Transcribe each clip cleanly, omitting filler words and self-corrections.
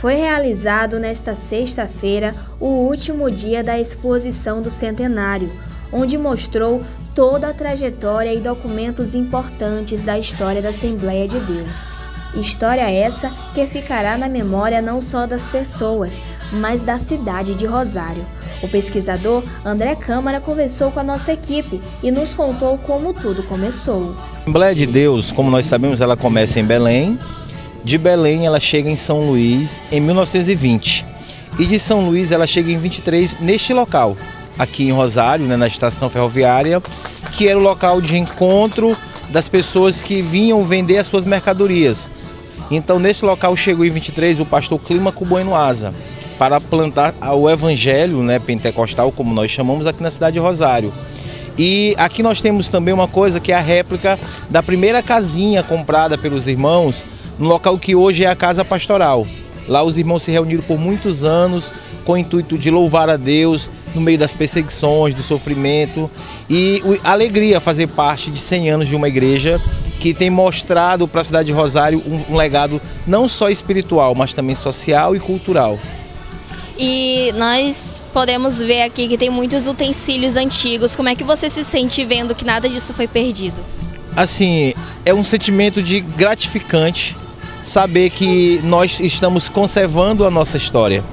Foi realizado nesta sexta-feira o último dia da exposição do centenário, onde mostrou toda a trajetória e documentos importantes da história da Assembleia de Deus. História essa que ficará na memória não só das pessoas, mas da cidade de Rosário. O pesquisador André Câmara conversou com a nossa equipe e nos contou como tudo começou. A Assembleia de Deus, como nós sabemos, ela começa em Belém. De Belém ela chega em São Luís em 1920 e de São Luís ela chega em 23 neste local, aqui em Rosário, na estação ferroviária, que era o local de encontro das pessoas que vinham vender as suas mercadorias. Então nesse local chegou em 23 o pastor Clímaco Bueno Asa para plantar o evangelho, pentecostal, como nós chamamos aqui na cidade de Rosário. E aqui nós temos também uma coisa que é a réplica da primeira casinha comprada pelos irmãos no local que hoje é a Casa Pastoral. Lá os irmãos se reuniram por muitos anos com o intuito de louvar a Deus no meio das perseguições, do sofrimento e a alegria fazer parte de 100 anos de uma igreja que tem mostrado para a cidade de Rosário um legado não só espiritual, mas também social e cultural. E nós podemos ver aqui que tem muitos utensílios antigos. Como é que você se sente vendo que nada disso foi perdido? Assim, é um sentimento de gratificante saber que nós estamos conservando a nossa história.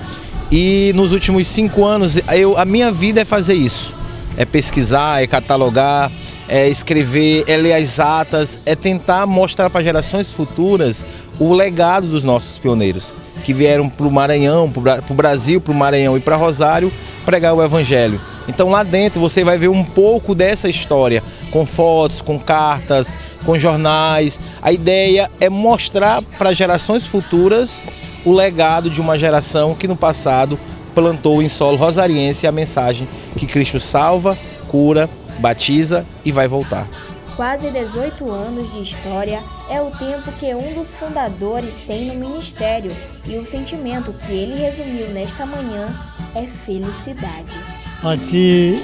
E nos últimos 5 anos, a minha vida é fazer isso. É pesquisar, é catalogar, é escrever, é ler as atas, é tentar mostrar para gerações futuras o legado dos nossos pioneiros, que vieram para o Maranhão, para o Brasil, para o Maranhão e para Rosário, pregar o Evangelho. Então lá dentro você vai ver um pouco dessa história, com fotos, com cartas, com jornais. A ideia é mostrar para gerações futuras o legado de uma geração que no passado plantou em solo rosariense a mensagem que Cristo salva, cura, batiza e vai voltar. Quase 18 anos de história é o tempo que um dos fundadores tem no ministério e o sentimento que ele resumiu nesta manhã é felicidade. Aqui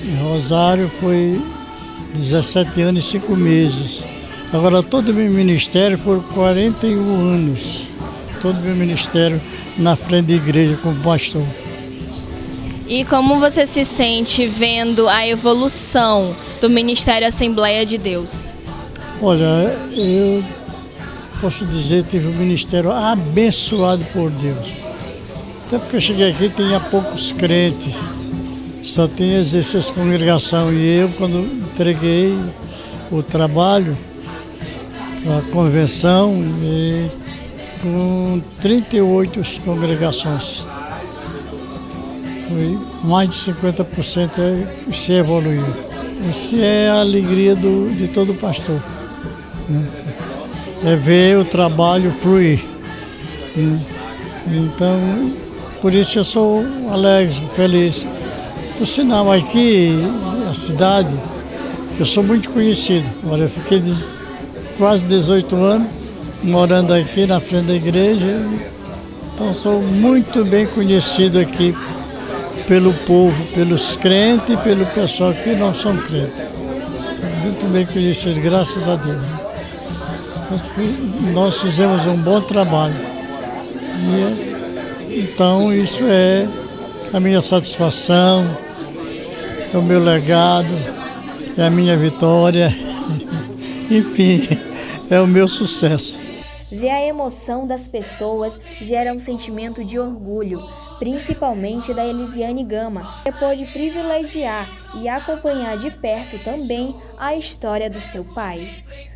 em Rosário foi 17 anos e 5 meses. Agora todo o meu ministério foram 41 anos. Todo o meu ministério na frente da igreja como pastor. E como você se sente vendo a evolução do Ministério Assembleia de Deus? Olha, eu posso dizer que tive um ministério abençoado por Deus. Até porque eu cheguei aqui tinha poucos crentes, só tinha exercício de congregação. E eu, quando entreguei o trabalho, a convenção, com 38 congregações. Foi mais de 50% se evoluiu. Isso é a alegria de todo pastor, né? É ver o trabalho fluir, né? Então, por isso eu sou alegre, feliz. Por sinal, aqui, a cidade, eu sou muito conhecido. Olha, eu fiquei quase 18 anos morando aqui na frente da igreja. Então, sou muito bem conhecido aqui pelo povo, pelos crentes e pelo pessoal que não são crentes. Muito bem conhecido, graças a Deus. Nós fizemos um bom trabalho. Então isso é a minha satisfação, é o meu legado, é a minha vitória, enfim, é o meu sucesso. Ver a emoção das pessoas gera um sentimento de orgulho, principalmente da Elisiane Gama, que pôde privilegiar e acompanhar de perto também a história do seu pai.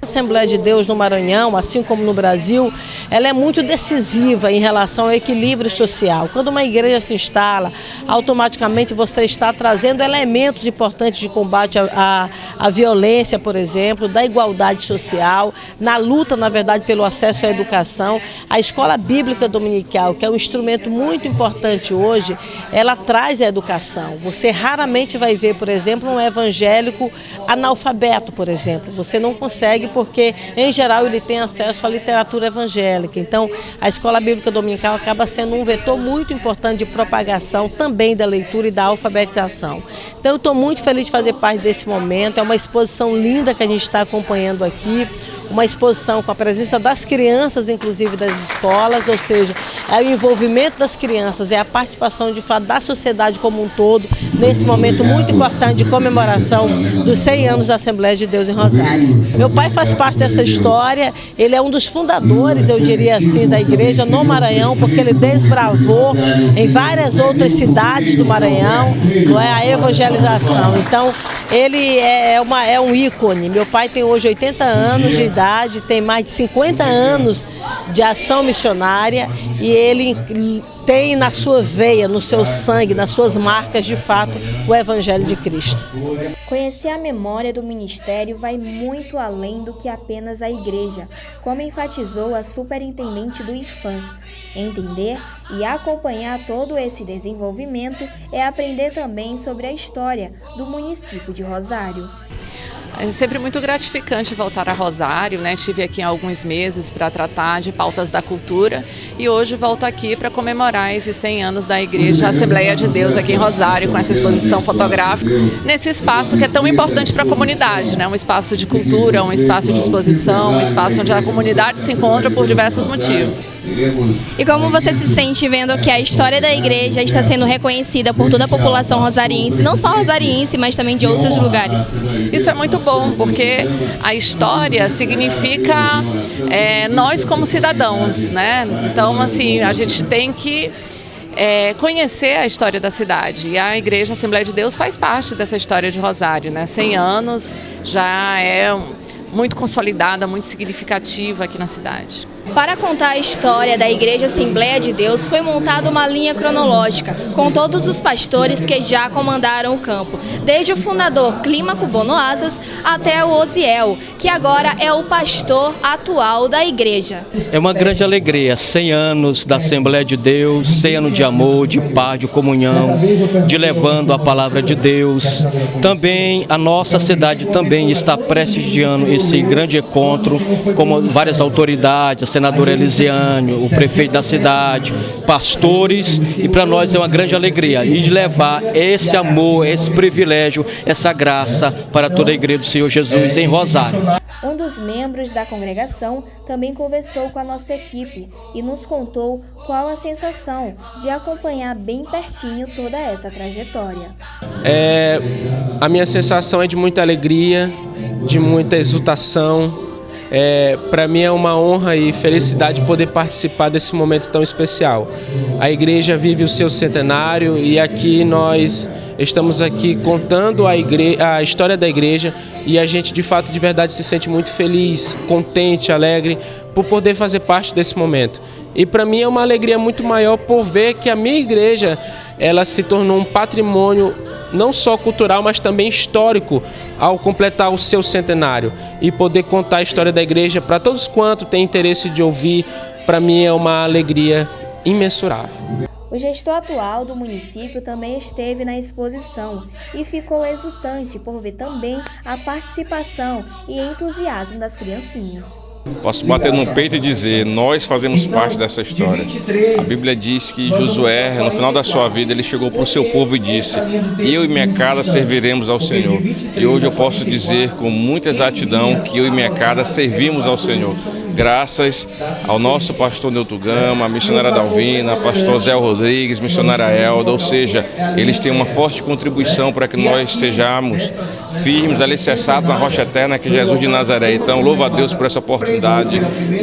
A Assembleia de Deus no Maranhão, assim como no Brasil, ela é muito decisiva em relação ao equilíbrio social. Quando uma igreja se instala, automaticamente você está trazendo elementos importantes de combate à violência, por exemplo, da igualdade social, na luta, na verdade, pelo acesso à educação. A escola bíblica dominical, que é um instrumento muito importante hoje, ela traz a educação. Você raramente vai ver, por exemplo, um evangélico analfabeto, por exemplo. Você não consegue porque, em geral, ele tem acesso à literatura evangélica. Então, a escola bíblica dominical acaba sendo um vetor muito importante de propagação também da leitura e da alfabetização. Então, eu estou muito feliz de fazer parte desse momento. É uma exposição linda que a gente está acompanhando aqui. Uma exposição com a presença das crianças, inclusive das escolas, ou seja, é o envolvimento das crianças, é a participação de fato da sociedade como um todo, nesse momento muito importante de comemoração dos 100 anos da Assembleia de Deus em Rosário. Meu pai faz parte dessa história, ele é um dos fundadores, eu diria assim, da igreja no Maranhão, porque ele desbravou em várias outras cidades do Maranhão, não é, a evangelização. Então, ele é um ícone. Meu pai tem hoje 80 anos de idade, tem mais de 50 anos de ação missionária e ele tem na sua veia, no seu sangue, nas suas marcas, de fato, o Evangelho de Cristo. Conhecer a memória do ministério vai muito além do que apenas a igreja, como enfatizou a superintendente do IFAM. Entender e acompanhar todo esse desenvolvimento é aprender também sobre a história do município de Rosário. É sempre muito gratificante voltar a Rosário, né? Estive aqui há alguns meses para tratar de pautas da cultura e hoje volto aqui para comemorar esses 100 anos da Igreja Assembleia de Deus aqui em Rosário, com essa exposição fotográfica, nesse espaço que é tão importante para a comunidade, né? Um espaço de cultura, um espaço de exposição, um espaço onde a comunidade se encontra por diversos motivos. E como você se sente vendo que a história da igreja está sendo reconhecida por toda a população rosariense, não só rosariense, mas também de outros lugares? Isso é muito bom, porque a história significa nós como cidadãos, né? Então, assim, a gente tem que conhecer a história da cidade. E a Igreja Assembleia de Deus faz parte dessa história de Rosário, né? 100 anos já é muito consolidada, muito significativa aqui na cidade. Para contar a história da Igreja Assembleia de Deus, foi montada uma linha cronológica, com todos os pastores que já comandaram o campo, desde o fundador Clímaco Bonoasas até o Osiel, que agora é o pastor atual da igreja. É uma grande alegria, 100 anos da Assembleia de Deus, 100 anos de amor, de paz, de comunhão, de levando a palavra de Deus. Também a nossa cidade também está prestigiando esse grande encontro, como várias autoridades, senador Elisiane, o prefeito da cidade, pastores, e para nós é uma grande alegria e de levar esse amor, esse privilégio, essa graça para toda a igreja do Senhor Jesus em Rosário. Um dos membros da congregação também conversou com a nossa equipe e nos contou qual a sensação de acompanhar bem pertinho toda essa trajetória. A minha sensação é de muita alegria, de muita exultação. Para mim é uma honra e felicidade poder participar desse momento tão especial. A igreja vive o seu centenário e aqui nós estamos aqui contando a história da igreja e a gente de fato, de verdade, se sente muito feliz, contente, alegre por poder fazer parte desse momento. E para mim é uma alegria muito maior por ver que a minha igreja ela se tornou um patrimônio não só cultural, mas também histórico, ao completar o seu centenário. E poder contar a história da igreja para todos quantos têm interesse de ouvir, para mim é uma alegria imensurável. O gestor atual do município também esteve na exposição e ficou exultante por ver também a participação e entusiasmo das criancinhas. Posso bater no peito e dizer, nós fazemos parte dessa história. A Bíblia diz que Josué, no final da sua vida, ele chegou para o seu povo e disse: eu e minha casa serviremos ao Senhor. E hoje eu posso dizer com muita exatidão que eu e minha casa servimos ao Senhor. Graças ao nosso pastor Nilton Gama, a missionária Dalvina, pastor Zé Rodrigues, missionária Elda, ou seja, eles têm uma forte contribuição para que nós estejamos firmes, alicerçados na rocha eterna que é Jesus de Nazaré. Então, louvo a Deus por essa oportunidade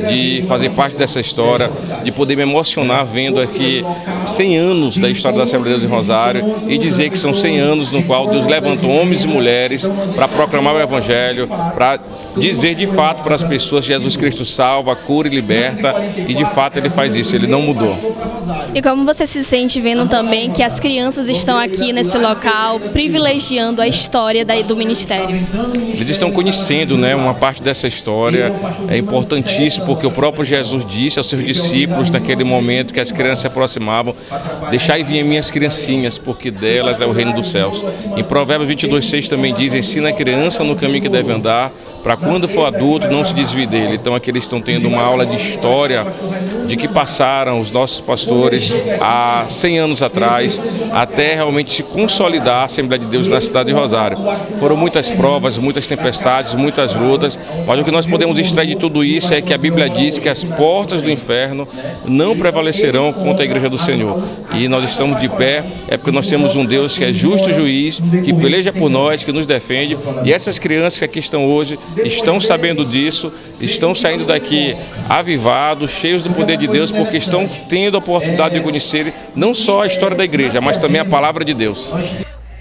de fazer parte dessa história, de poder me emocionar vendo aqui 100 anos da história da Assembleia de Deus em Rosário e dizer que são 100 anos no qual Deus levantou homens e mulheres para proclamar o Evangelho, para dizer de fato para as pessoas que Jesus Cristo salva, cura e liberta, e de fato ele faz isso, ele não mudou. E como você se sente vendo também que as crianças estão aqui nesse local, privilegiando a história do ministério? Eles estão conhecendo, né, uma parte dessa história, é importantíssimo, porque o próprio Jesus disse aos seus discípulos naquele momento que as crianças se aproximavam: deixai vir minhas criancinhas, porque delas é o reino dos céus. Em Provérbios 22:6 também diz: ensina a criança no caminho que deve andar, para quando for adulto não se desvie dele. Então aqui eles estão tendo uma aula de história de que passaram os nossos pastores há 100 anos atrás, até realmente se consolidar a Assembleia de Deus na cidade de Rosário. Foram muitas provas, muitas tempestades, muitas lutas, mas o que nós podemos extrair de tudo isso é que a Bíblia diz que as portas do inferno não prevalecerão contra a igreja do Senhor. E nós estamos de pé, é porque nós temos um Deus que é justo juiz, que peleja por nós, que nos defende, e essas crianças que aqui estão hoje estão sabendo disso, estão saindo daqui avivados, cheios do poder de Deus, porque estão tendo a oportunidade de conhecer não só a história da igreja, mas também a palavra de Deus.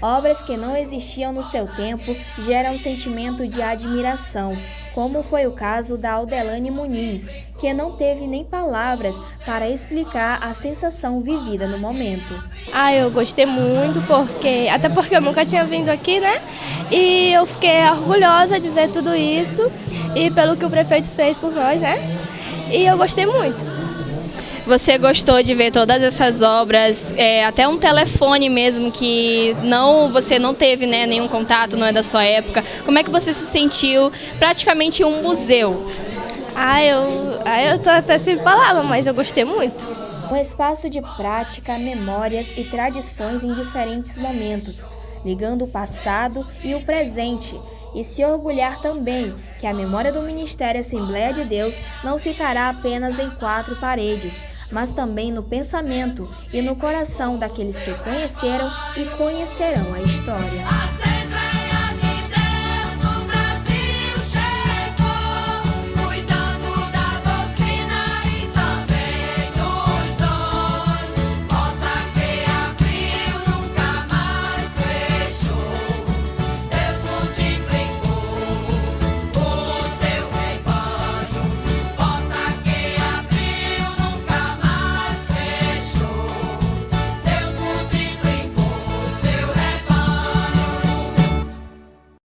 Obras que não existiam no seu tempo geram um sentimento de admiração, como foi o caso da Aldelane Muniz, que não teve nem palavras para explicar a sensação vivida no momento. Eu gostei muito, até porque eu nunca tinha vindo aqui, né? E eu fiquei orgulhosa de ver tudo isso e pelo que o prefeito fez por nós, né? E eu gostei muito. Você gostou de ver todas essas obras, até um telefone mesmo que você não teve, né, nenhum contato, não é da sua época. Como é que você se sentiu praticamente um museu? Eu tô até sem palavras, mas eu gostei muito. Um espaço de prática, memórias e tradições em diferentes momentos, ligando o passado e o presente. E se orgulhar também que a memória do Ministério Assembleia de Deus não ficará apenas em 4 paredes, mas também no pensamento e no coração daqueles que conheceram e conhecerão a história.